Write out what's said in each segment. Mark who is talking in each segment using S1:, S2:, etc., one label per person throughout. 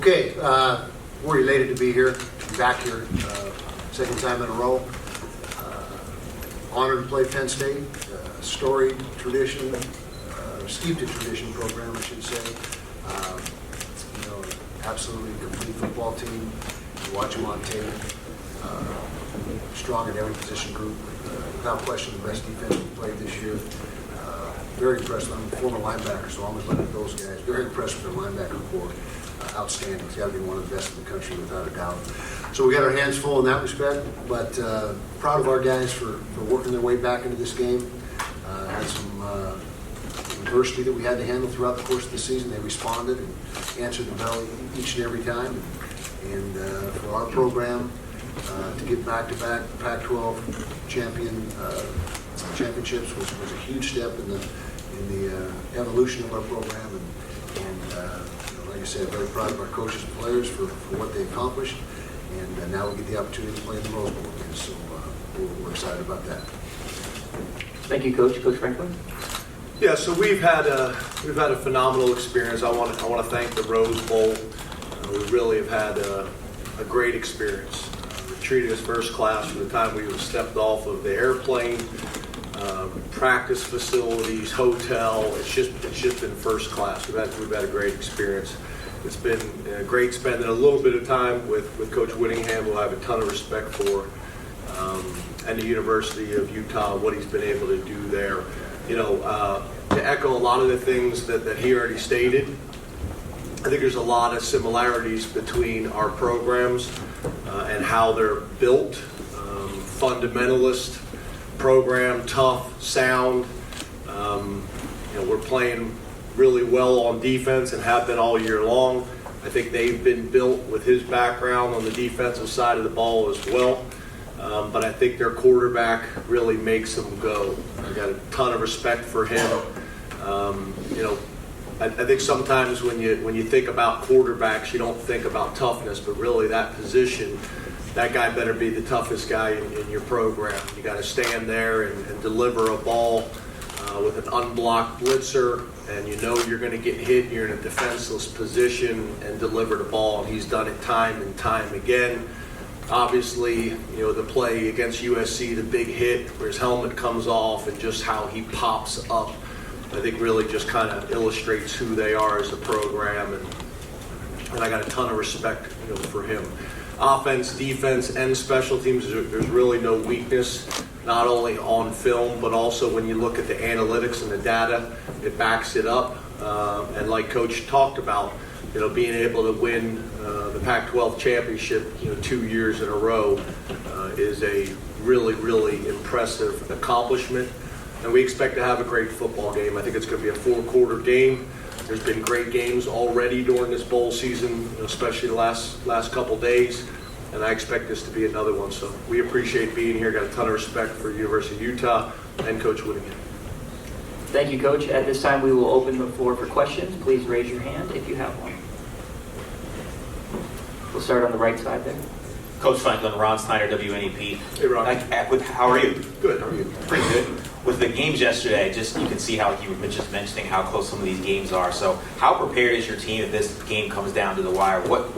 S1: Okay, we're elated to be here, back here, second time in a row. Honored to play Penn State, storied tradition, steeped in tradition program, I should say. Absolutely complete football team. You watch them on tape. Strong in every position group. Without question, the best defense we played this year. Very impressed. I'm a former linebacker, so I'm looking at those guys. Very impressed with their linebacker core. Outstanding. It's got to be one of the best in the country, without a doubt. So we got our hands full in that respect, but proud of our guys for working their way back into this game. Had some adversity that we had to handle throughout the course of the season. They responded and answered the bell each and every time. And for our program to get back-to-back Pac-12 championships was a huge step in the evolution of our program. And like I said, very proud of our coaches and players for what they accomplished. And now we get the opportunity to play in the Rose Bowl again. So we're excited about that.
S2: Thank you, Coach. Coach Franklin.
S3: Yeah, so we've had a phenomenal experience. I want to thank the Rose Bowl. We really have had a great experience. They treated us first class from the time we stepped off of the airplane, practice facilities, hotel. It's just been first class. We've had a great experience. It's been great spending a little bit of time with Coach Whittingham, who I have a ton of respect for, and the University of Utah, what he's been able to do there. To echo a lot of the things that he already stated, I think there's a lot of similarities between our programs and how they're built. Fundamentalist program, tough, sound. We're playing really well on defense and have been all year long. I think they've been built with his background on the defensive side of the ball as well. But I think their quarterback really makes them go. I got a ton of respect for him. I think sometimes when you think about quarterbacks, you don't think about toughness, but really that position, that guy better be the toughest guy in your program. You got to stand there and deliver a ball with an unblocked blitzer, and you know you're going to get hit. You're in a defenseless position and deliver the ball, and he's done it time and time again. Obviously, the play against USC, the big hit where his helmet comes off and just how he pops up, I think really just kind of illustrates who they are as a program, and I got a ton of respect for him. Offense, defense, and special teams, there's really no weakness, not only on film, but also when you look at the analytics and the data, it backs it up. And like Coach talked about, being able to win the Pac-12 championship 2 years in a row is a really, really impressive accomplishment. And we expect to have a great football game. I think it's going to be a 4-quarter game. There's been great games already during this bowl season, especially the last couple days. And I expect this to be another one. So we appreciate being here. Got a ton of respect for University of Utah and Coach Whittingham.
S2: Thank you, Coach. At this time, we will open the floor for questions. Please raise your hand if you have one. We'll start on the right side there.
S4: Coach Franklin, Ron Snyder, WNEP.
S3: Hey, Ron.
S4: How are you?
S3: Good. How are you?
S4: Pretty good. With the games yesterday, you can see how you were just mentioning how close some of these games are. So how prepared is your team if this game comes down to the wire? What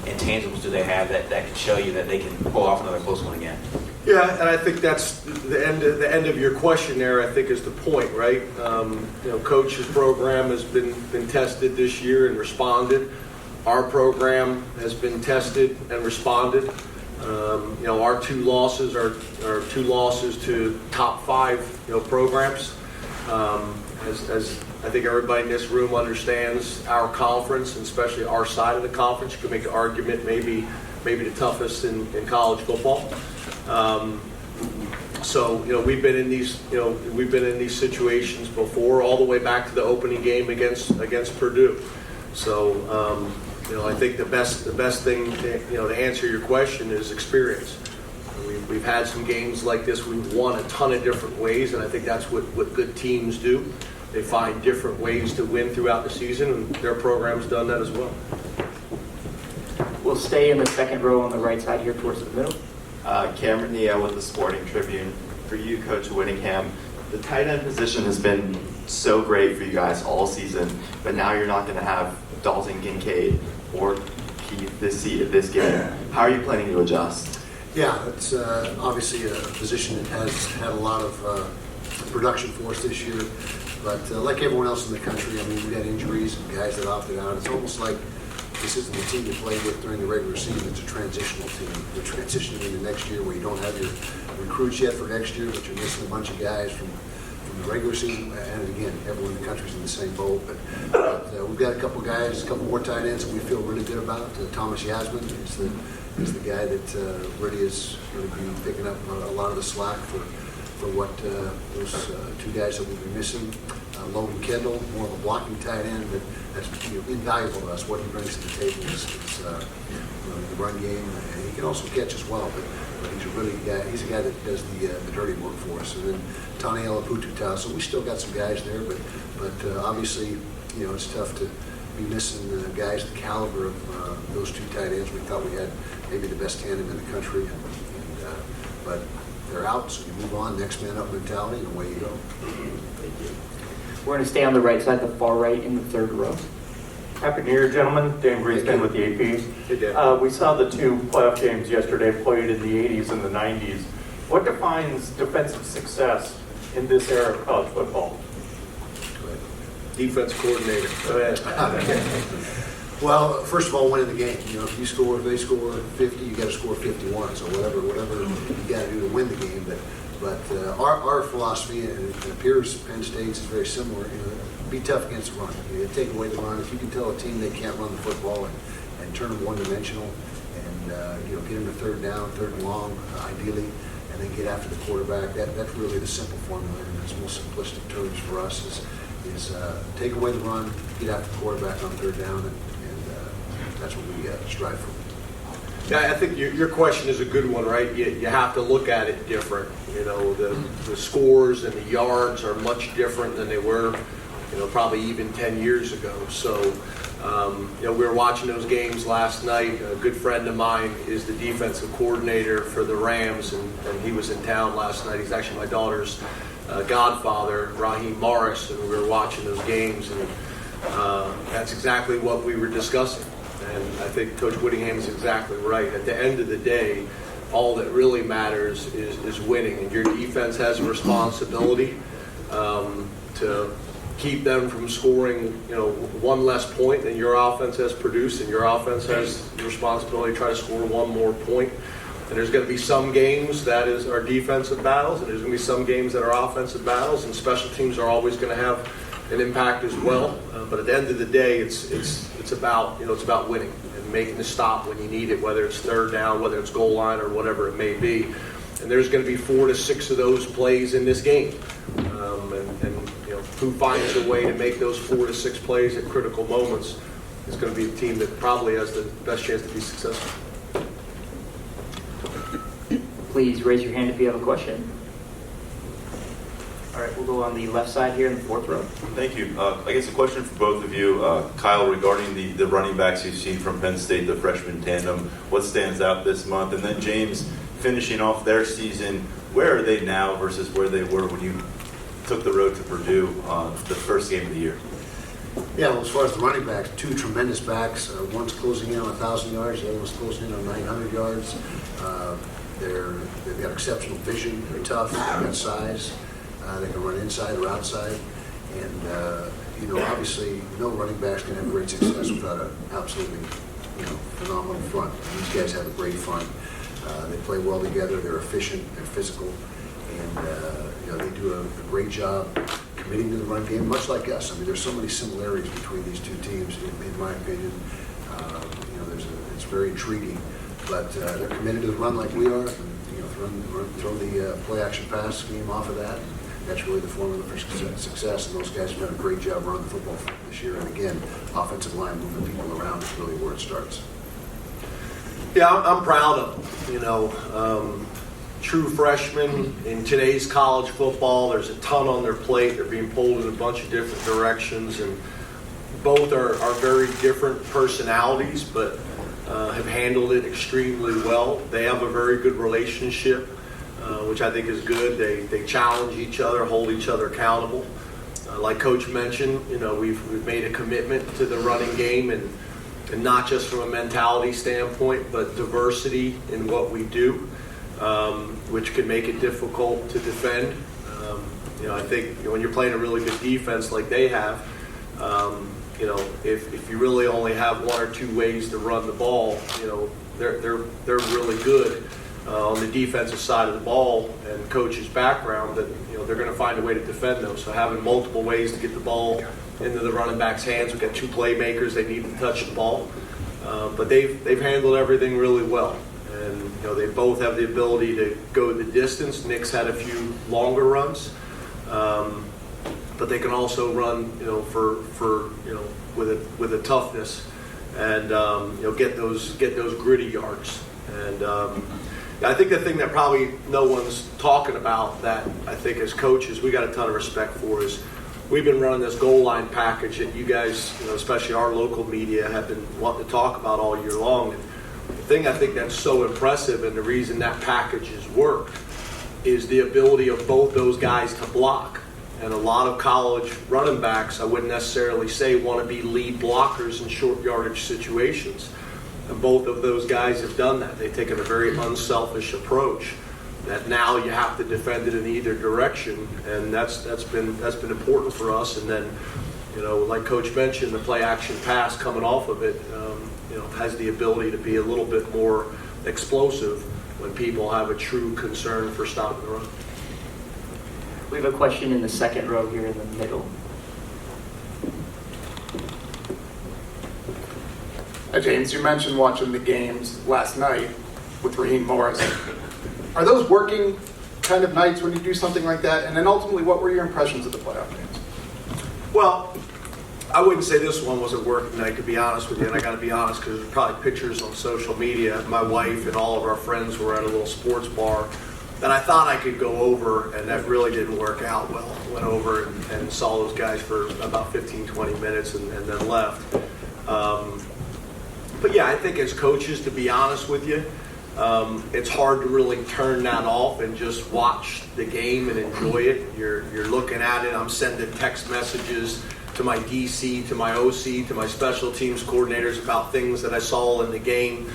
S4: intangibles do they have that can show you that they can pull off another close one again?
S3: Yeah, and I think that's the end of your question there, I think, is the point, right? Coach's program has been tested this year and responded. Our program has been tested and responded. Our two losses are two losses to top 5 programs. As I think everybody in this room understands our conference, and especially our side of the conference, you can make the argument maybe the toughest in college football. So we've been in these situations before, all the way back to the opening game against Purdue. So I think the best thing to answer your question is experience. We've had some games like this. We've won a ton of different ways, and I think that's what good teams do. They find different ways to win throughout the season, and their program's done that as well.
S2: We'll stay in the second row on the right side here towards the middle.
S5: Cameron Neo with the Sporting Tribune. For you, Coach Whittingham, the tight end position has been so great for you guys all season, but now you're not going to have Dalton, Kincaid, or this game. How are you planning to adjust?
S1: Yeah, it's obviously a position that has had a lot of production for us this year. But like everyone else in the country, I mean, we had injuries and guys that opted out. It's almost like this isn't the team you played with during the regular season. It's a transitional team. You're transitioning into next year where you don't have your recruits yet for next year, but you're missing a bunch of guys from the regular season. And again, everyone in the country's in the same boat. But we've got a couple guys, a couple more tight ends that we feel really good about. Thomas Yasmin is the guy that really is going to be picking up a lot of the slack for what those two guys that we'll be missing. Logan Kendall, more of a blocking tight end, but that's invaluable to us. What he brings to the table is the run game, and he can also catch as well. But he's a really guy. He's a guy that does the dirty work for us. And then Tani Alapututa. So we still got some guys there, but obviously, it's tough to be missing guys the caliber of those two tight ends. We thought we had maybe the best tandem in the country, but they're out, so you move on, next man up mentality, and away you go.
S2: Thank you. We're going to stay on the right side, the far right in the third row.
S6: Happy New Year, gentlemen. Dan Greenspan with the AP.
S3: Hey, Dan.
S6: We saw the two playoff games yesterday played in the 80s and the 90s. What defines defensive success in this era of college football?
S3: Defense coordinator. Go ahead.
S1: Well, first of all, winning the game. If they score 50, you got to score 51. So whatever you got to do to win the game. But our philosophy, and it appears Penn State's is very similar. Be tough against the run. Take away the run. If you can tell a team they can't run the football and turn them one-dimensional, and get them to third down, third and long, ideally, and then get after the quarterback. That's really the simple formula, and it's most simplistic terms for us is take away the run, get after the quarterback on third down, and that's what we strive for.
S3: Yeah, I think your question is a good one, right? You have to look at it different. The scores and the yards are much different than they were, probably even 10 years ago. So, we were watching those games last night. A good friend of mine is the defensive coordinator for the Rams, and he was in town last night. He's actually my daughter's godfather, Raheem Morris, and we were watching those games, and that's exactly what we were discussing. And I think Coach Whittingham is exactly right. At the end of the day, all that really matters is winning, and your defense has a responsibility to keep them from scoring, one less point than your offense has produced, and your offense has the responsibility to try to score one more point. And there's going to be some games that is our defensive battles, and there's going to be some games that are offensive battles, and special teams are always going to have an impact as well. But at the end of the day, it's about winning and making the stop when you need it, whether it's third down, whether it's goal line, or whatever it may be. And there's going to be 4 to 6 of those plays in this game. And who finds a way to make those 4 to 6 plays at critical moments is going to be the team that probably has the best chance to be successful.
S2: Please raise your hand if you have a question. All right, we'll go on the left side here in the fourth row.
S7: Thank you. I guess a question for both of you. Kyle, regarding the running backs you've seen from Penn State, the freshman tandem, what stands out this month? And then James, finishing off their season, where are they now versus where they were when you took the road to Purdue the first game of the year?
S1: Yeah, well, as far as the running backs, 2 tremendous backs. One's closing in on 1,000 yards, the other one's closing in on 900 yards. They've got exceptional vision. They're tough. They've got size. They can run inside or outside. And, obviously, no running back's going to have great success without an absolutely, phenomenal front. And these guys have a great front. They play well together. They're efficient. They're physical. And, they do a great job committing to the run game, much like us. I mean, there's so many similarities between these two teams, in my opinion. It's very intriguing. But they're committed to the run like we are. And, throw the play-action pass game off of that. That's really the formula for success, and those guys have done a great job running the football this year. And again, offensive line moving people around is really where it starts.
S3: Yeah, I'm proud of them. True freshmen in today's college football. There's a ton on their plate. They're being pulled in a bunch of different directions, and both are very different personalities, but have handled it extremely well. They have a very good relationship, which I think is good. They challenge each other, hold each other accountable. Like Coach mentioned, we've made a commitment to the running game, and and not just from a mentality standpoint, but diversity in what we do, which can make it difficult to defend. I think when you're playing a really good defense like they have, if you really only have one or two ways to run the ball, they're really good on the defensive side of the ball, and coach's background that they're going to find a way to defend those. So having multiple ways to get the ball into the running back's hands. We've got two playmakers. They need to touch the ball, but they've handled everything really well, and they both have the ability to go the distance. Nick's had a few longer runs. But they can also run, with a toughness, and get those gritty yards. And I think the thing that probably no one's talking about that I think as coaches we got a ton of respect for is we've been running this goal line package that you guys, especially our local media, have been wanting to talk about all year long. And the thing I think that's so impressive, and the reason that package has worked, is the ability of both those guys to block. And a lot of college running backs, I wouldn't necessarily say want to be lead blockers in short yardage situations. And both of those guys have done that. They've taken a very unselfish approach that now you have to defend it in either direction. And that's been important for us. And then, like Coach mentioned, the play action pass coming off of it, has the ability to be a little bit more explosive when people have a true concern for stopping the run.
S2: We have a question in the second row here in the middle.
S8: Hi, James. You mentioned watching the games last night with Raheem Morris. Are those working kind of nights when you do something like that? And then ultimately, what were your impressions of the playoff games?
S3: Well, I wouldn't say this one was a working night, to be honest with you. And I got to be honest, because there's probably pictures on social media. My wife and all of our friends were at a little sports bar that I thought I could go over, and that really didn't work out well. Went over and saw those guys for about 15, 20 minutes and then left. But yeah, I think as coaches, to be honest with you, it's hard to really turn that off and just watch the game and enjoy it. You're looking at it. I'm sending text messages to my DC, to my OC, to my special teams coordinators about things that I saw in the game.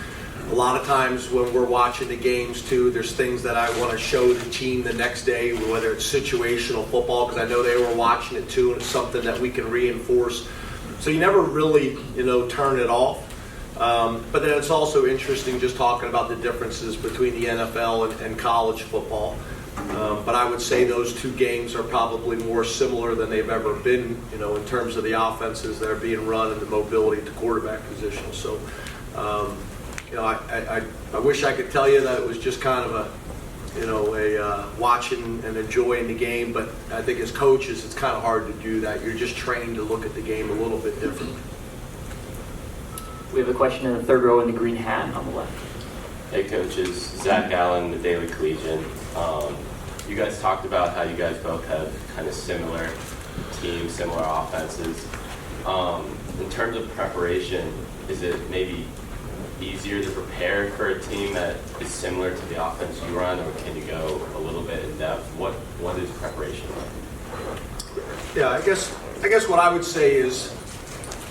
S3: A lot of times when we're watching the games too, there's things that I want to show the team the next day, whether it's situational football, because I know they were watching it too, and it's something that we can reinforce. So you never really, turn it off. But then it's also interesting just talking about the differences between the NFL and college football. But I would say those two games are probably more similar than they've ever been, in terms of the offenses that are being run and the mobility to quarterback position. So, I wish I could tell you that it was just kind of a watching and enjoying the game, but I think as coaches, it's kind of hard to do that. You're just trained to look at the game a little bit differently.
S2: We have a question in the third row in the green hat on the left.
S9: Hey coaches, Zach Allen, the Daily Collegian. You guys talked about how you guys both have kind of similar teams, similar offenses. In terms of preparation, is it maybe easier to prepare for a team that is similar to the offense you run, or can you go a little bit in depth? What is preparation like?
S3: Yeah, I guess what I would say is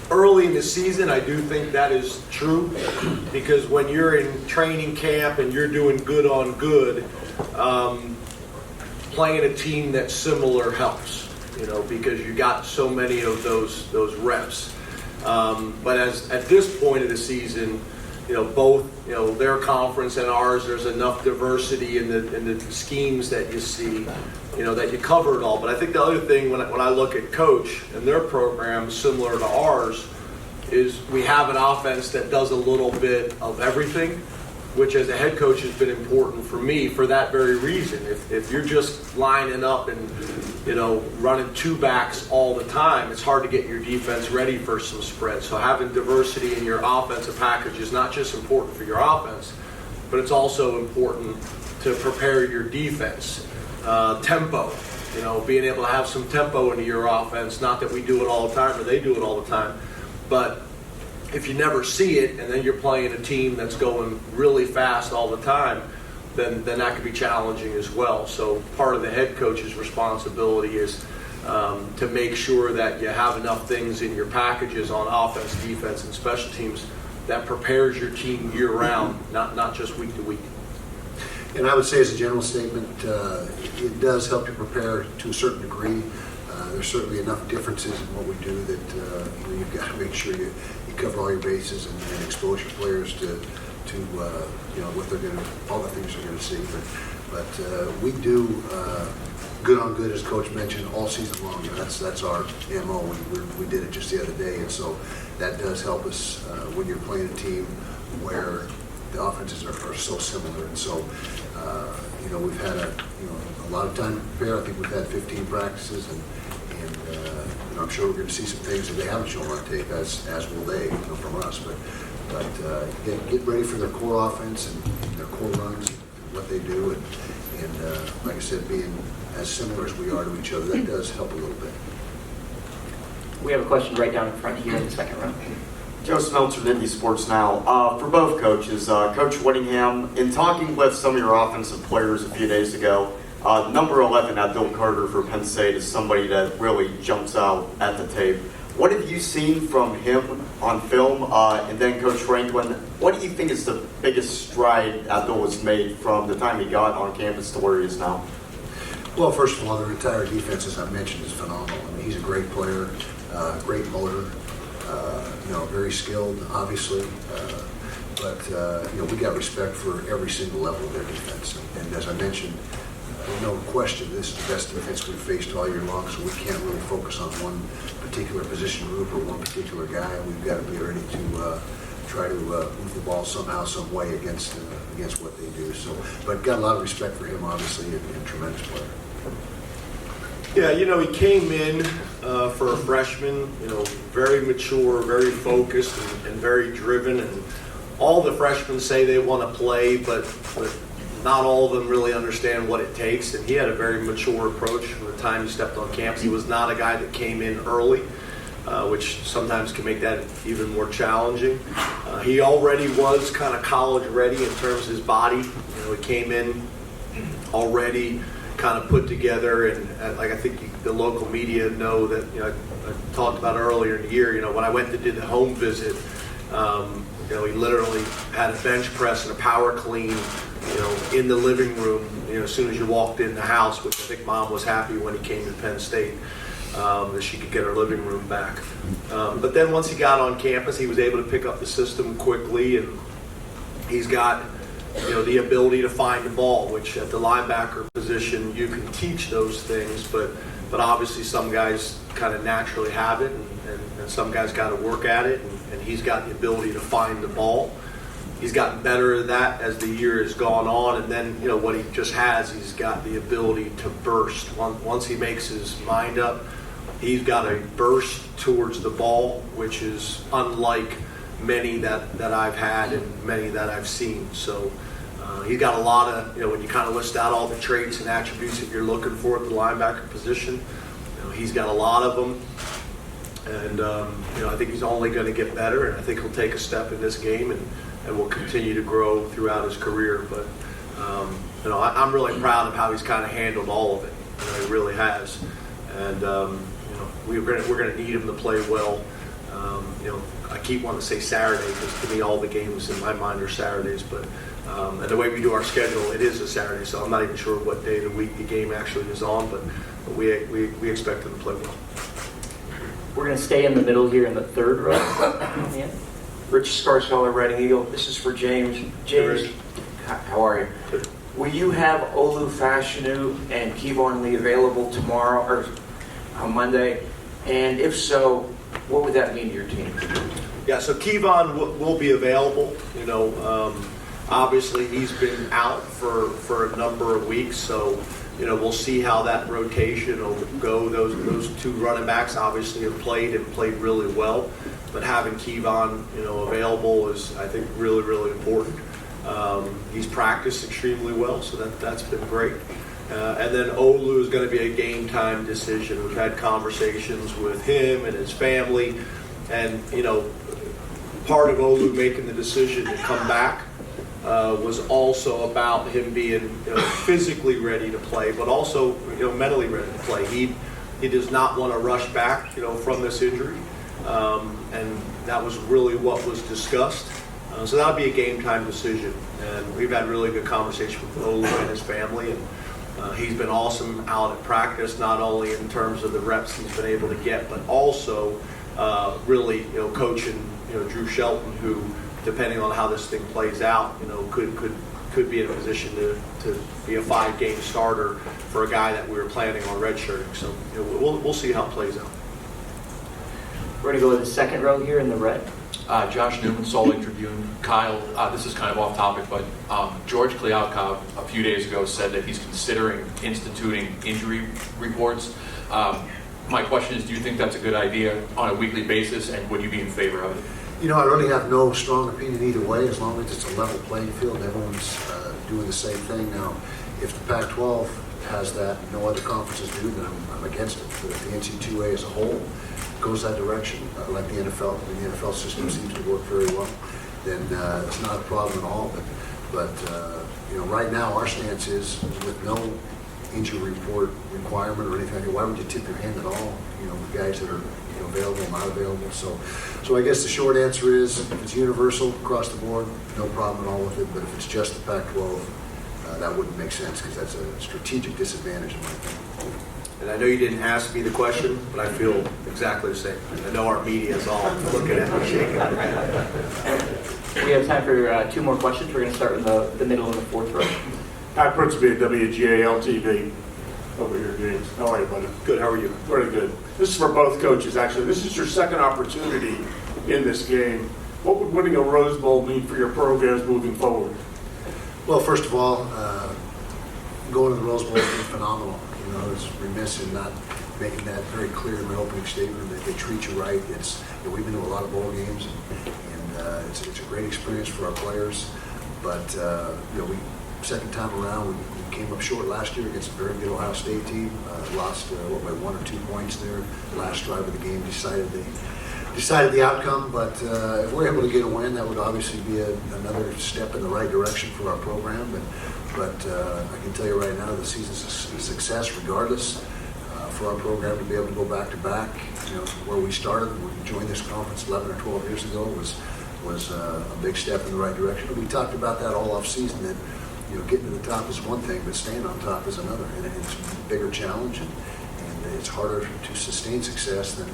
S3: early in the season, I do think that is true, because when you're in training camp and you're doing good on good, playing a team that's similar helps, because you got so many of those reps. But at this point of the season, both their conference and ours, there's enough diversity in the schemes that you see, that you cover it all. But I think the other thing when I look at coach and their program similar to ours is we have an offense that does a little bit of everything, which as a head coach has been important for me for that very reason. If you're just lining up and running two backs all the time, it's hard to get your defense ready for some spread. So having diversity in your offensive package is not just important for your offense, but it's also important to prepare your defense. Tempo, being able to have some tempo into your offense. Not that we do it all the time or they do it all the time, but if you never see it and then you're playing a team that's going really fast all the time, then that could be challenging as well. So part of the head coach's responsibility is to make sure that you have enough things in your packages on offense, defense, and special teams that prepares your team year-round, not just week to week.
S1: And I would say as a general statement, it does help you prepare to a certain degree. There's certainly enough differences in what we do that you've got to make sure you cover all your bases and expose your players to what they're going to, all the things they're going to see. But we do good on good, as Coach mentioned, all season long. That's our MO. We did it just the other day, and so that does help us when you're playing a team where the offenses are so similar. And so we've had a lot of time to prepare. I think we've had 15 practices, and I'm sure we're going to see some things that they haven't shown on tape, as will they, from us. But get ready for their core offense and their core runs and what they do, and like I said, being as similar as we are to each other, that does help a little bit.
S2: We have a question right down in front here in the second row.
S10: Joe Smeltzer, Nittany Sports Now. For both coaches, Coach Whittingham, in talking with some of your offensive players a few days ago, number 11, Abdul Carter for Penn State, is somebody that really jumps out at the tape. What have you seen from him on film? And then Coach Franklin, what do you think is the biggest stride Abdul has made from the time he got on campus to where he is now?
S1: Well, first of all, the entire defense, as I mentioned, is phenomenal. I mean, he's a great player, great motor, very skilled, obviously. But we got respect for every single level of their defense. And as I mentioned, no question, this is the best defense we've faced all year long, so we can't really focus on one particular position group or one particular guy. We've got to be ready to try to move the ball somehow, some way against what they do. So, but got a lot of respect for him, obviously, and tremendous player.
S3: Yeah, he came in for a freshman, very mature, very focused, and very driven. And all the freshmen say they want to play, but not all of them really understand what it takes. And he had a very mature approach from the time he stepped on campus. He was not a guy that came in early, which sometimes can make that even more challenging. He already was kind of college ready in terms of his body. He came in already kind of put together, and like I think the local media know that I talked about earlier in the year. When I went to do the home visit, he literally had a bench press and a power clean, in the living room. As soon as you walked in the house, which I think Mom was happy when he came to Penn State that she could get her living room back. But then once he got on campus, he was able to pick up the system quickly, and he's got the ability to find the ball, which at the linebacker position you can teach those things, but obviously some guys kind of naturally have it, and some guys got to work at it, and he's got the ability to find the ball. He's gotten better at that as the year has gone on, and then what he just has, he's got the ability to burst. Once he makes his mind up, he's got a burst towards the ball, which is unlike many that I've had and many that I've seen. So he's got a lot of, when you kind of list out all the traits and attributes that you're looking for at the linebacker position, he's got a lot of them. And, I think he's only going to get better, and I think he'll take a step in this game and will continue to grow throughout his career. But, I'm really proud of how he's kind of handled all of it. He really has. And, we're going to need him to play well. I keep wanting to say Saturday because to me all the games in my mind are Saturdays, but and the way we do our schedule, it is a Saturday, so I'm not even sure what day of the week the game actually is on, but we expect him to play well.
S2: We're going to stay in the middle here in the third row. Yeah.
S11: Rich Scarcella, Reading Eagle. This is for James. James, how are you?
S3: Good.
S11: Will you have Olu, Fashanu, and Keyvone available tomorrow or on Monday? And if so, what would that mean to your team?
S3: Yeah, so Keyvone will be available. Obviously he's been out for a number of weeks, so we'll see how that rotation will go. Those two running backs obviously have played really well, but having Keyvone available is, I think, really, really important. He's practiced extremely well, so that's been great. And then Olu is going to be a game time decision. We've had conversations with him and his family, and part of Olu making the decision to come back was also about him being physically ready to play, but also mentally ready to play. he does not want to rush back, from this injury. And that was really what was discussed. So that'll be a game time decision. And we've had really good conversation with Olu and his family. And he's been awesome out at practice, not only in terms of the reps he's been able to get, but also really, coaching, Drew Shelton, who, depending on how this thing plays out, could be in a position to be a 5-game starter for a guy that we were planning on redshirting. So we'll see how it plays out.
S2: We're going to go to the second row here in the red.
S12: Josh Newman, Salt Lake Tribune. Kyle, this is kind of off topic, but George Kliavkov a few days ago said that he's considering instituting injury reports. My question is, do you think that's a good idea on a weekly basis, and would you be in favor of it?
S1: I really have no strong opinion either way, as long as it's a level playing field. Everyone's doing the same thing. Now, if the Pac-12 has that, and no other conferences do, then I'm against it. But if the NC2A as a whole goes that direction, like the NFL, the NFL system seems to work very well, then it's not a problem at all. But right now our stance is with no injury report requirement or anything. Why would you tip your hand at all? With guys that are available, not available. So I guess the short answer is, if it's universal across the board, no problem at all with it. But if it's just the Pac-12, that wouldn't make sense, because that's a strategic disadvantage in my opinion.
S3: And I know you didn't ask me the question, but I feel exactly the same. I know our media is all looking at me, shaking their head.
S2: We have time for 2 more questions. We're going to start in the middle of the fourth row.
S13: Hi, Principal at WGAL TV. Over here, James. How are you, buddy?
S3: Good. How are you?
S13: Very good. This is for both coaches, actually. This is your second opportunity in this game. What would winning a Rose Bowl mean for your programs moving forward?
S1: Well, first of all, going to the Rose Bowl has been phenomenal. I was remiss in not making that very clear in my opening statement, that they treat you right. We've been to a lot of bowl games, and it's a great experience for our players. But we second time around, we came up short last year against a very good Ohio State team. Lost by 1 or 2 points there. The last drive of the game decided the outcome. But if we're able to get a win, that would obviously be another step in the right direction for our program. But I can tell you right now, the season's a success regardless. For our program to be able to go back-to-back, where we started when we joined this conference 11 or 12 years ago was a big step in the right direction. And we talked about that all off season, that getting to the top is one thing, but staying on top is another. And it's a bigger challenge, and it's harder to sustain success than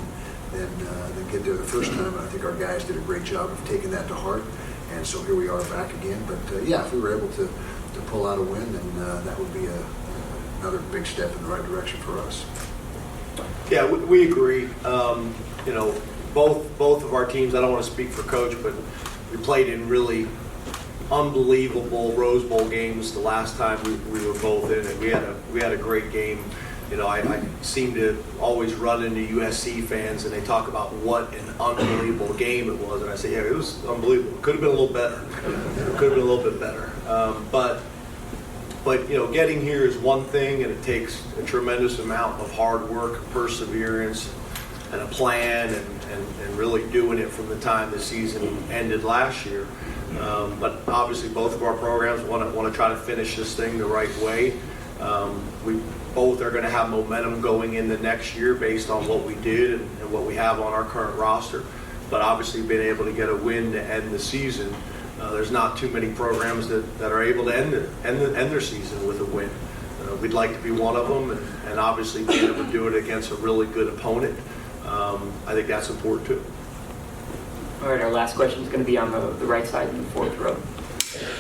S1: get there the first time. And I think our guys did a great job of taking that to heart. And so here we are back again. But if we were able to pull out a win, then that would be another big step in the right direction for us.
S3: Yeah, we agree. Both of our teams, I don't want to speak for Coach, but we played in really unbelievable Rose Bowl games the last time we were both in it. We had a great game. I seem to always run into USC fans, and they talk about what an unbelievable game it was, and I say, yeah, it was unbelievable. Could have been a little better. Could have been a little bit better. But getting here is one thing, and it takes a tremendous amount of hard work, perseverance, and a plan, and really doing it from the time the season ended last year. But obviously, both of our programs want to try to finish this thing the right way. We both are going to have momentum going in the next year based on what we did and what we have on our current roster. But obviously, being able to get a win to end the season, there's not too many programs that are able to end their season with a win. We'd like to be one of them, and obviously being able to do it against a really good opponent. I think that's important too.
S2: All right, our last question is going to be on the right side in the fourth row.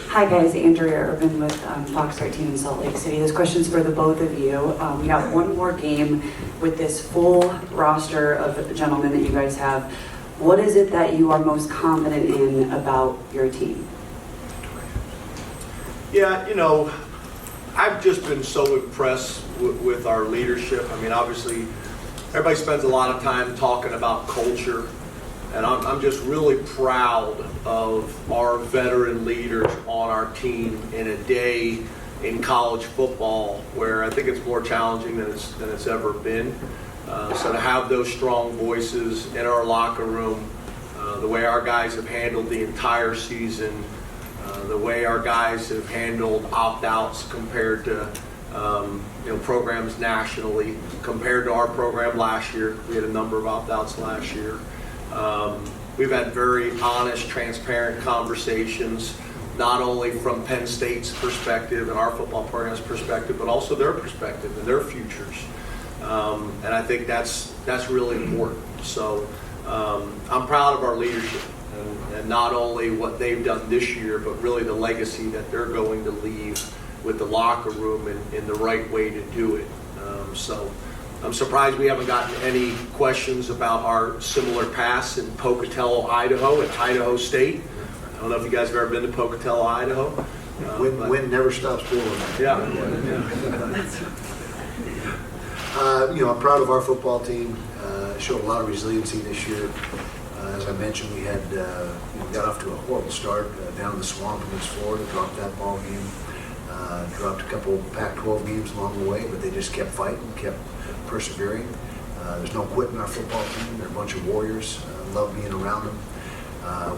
S14: Hi guys, Andrea Urban with Fox 13 in Salt Lake City. This question's for the both of you. We got one more game with this full roster of gentlemen that you guys have. What is it that you are most confident in about your team?
S3: Yeah, I've just been so impressed with our leadership. I mean, obviously, everybody spends a lot of time talking about culture. And I'm just really proud of our veteran leaders on our team in a day in college football where I think it's more challenging than it's ever been. So to have those strong voices in our locker room, the way our guys have handled the entire season, the way our guys have handled opt-outs compared to programs nationally compared to our program last year. We had a number of opt-outs last year. We've had very honest, transparent conversations, not only from Penn State's perspective and our football program's perspective, but also their perspective and their futures. And I think that's really important. So I'm proud of our leadership and not only what they've done this year, but really the legacy that they're going to leave with the locker room in the right way to do it. So I'm surprised we haven't gotten any questions about our similar past in Pocatello, Idaho, at Idaho State. I don't know if you guys have ever been to Pocatello, Idaho.
S1: Win never stops boiling.
S3: Yeah.
S1: I'm proud of our football team. Showed a lot of resiliency this year. As I mentioned, we had we got off to a horrible start down in the swamp against Florida. Dropped that ball game. Dropped a couple Pac-12 games along the way, but they just kept fighting, kept persevering. There's no quitting our football team. They're a bunch of warriors. Love being around them.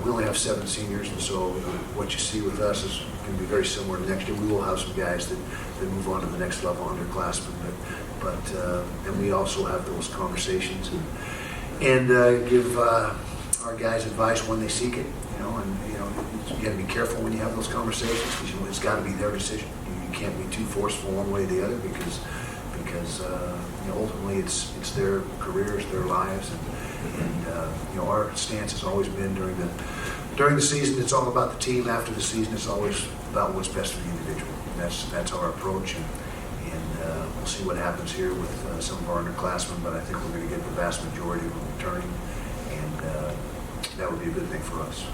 S1: We only have 7 seniors, and so what you see with us is going to be very similar to next year. We will have some guys that move on to the next level, underclassmen, but and we also have those conversations and give our guys advice when they seek it. You got to be careful when you have those conversations because it's got to be their decision. You can't be too forceful one way or the other because ultimately it's their careers, their lives, and our stance has always been during the season it's all about the team. After the season, it's always about what's best for the individual. And that's our approach, and we'll see what happens here with some of our underclassmen. But I think we're going to get the vast majority of them returning, and that would be a good thing for us.